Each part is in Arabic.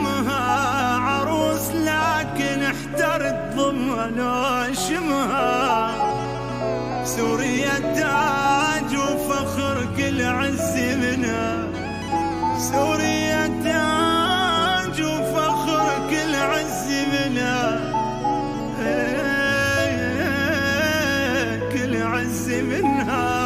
يمها عروس لكن احترت ضمن وشمها. سوريا تاج وفخر كل عز منها. سوريا تاج وفخر كل عز منها. كل عز منها.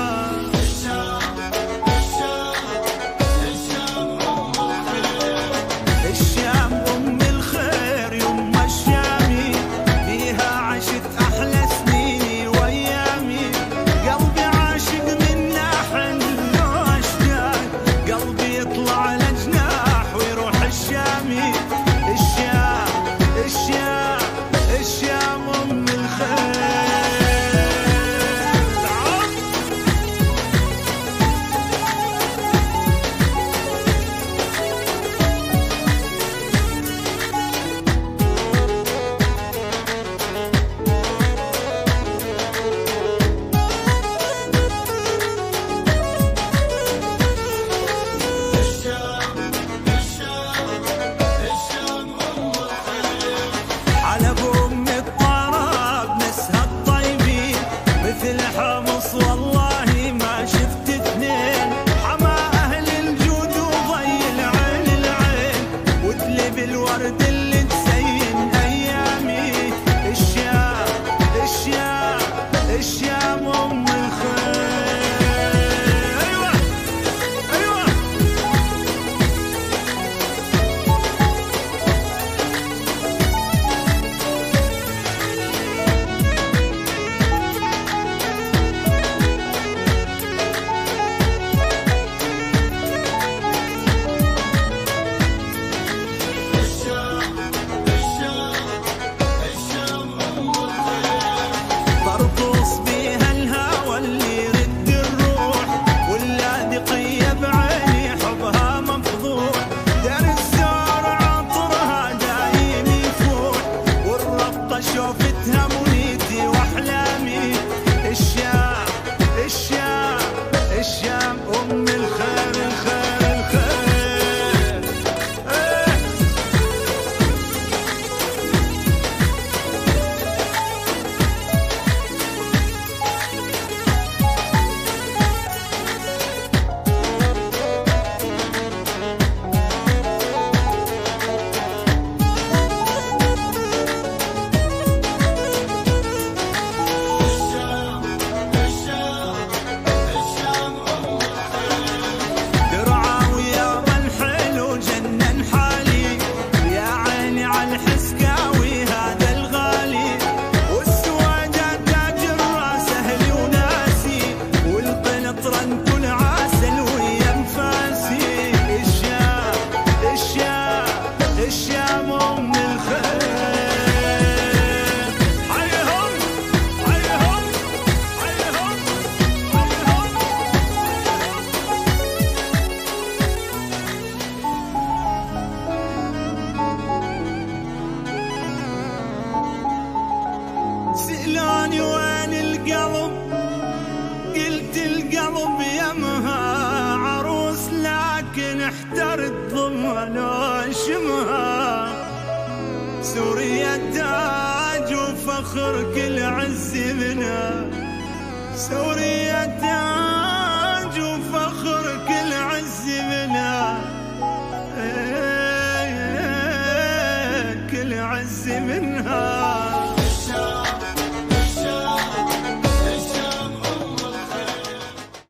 والله ما شفت اثنين حما اهل الجود وضي العين العين وتلب الورد اللي تزين ايامي. الشام الشام الشام ام الخير. ايوه ايوه شوفتها منيتي واحلامي. الشام الشام الشام ام الخير الخير الخير. الشام ام الخير. حيهم حيهم حيهم حيهم. سألوني وين القلب قلت القلب يمها عروس لكن احترت ضمن وشمها. سوريا تاج وفخر كل عز منها. سوريا تاج وفخر كل عز منها. كل عز منها.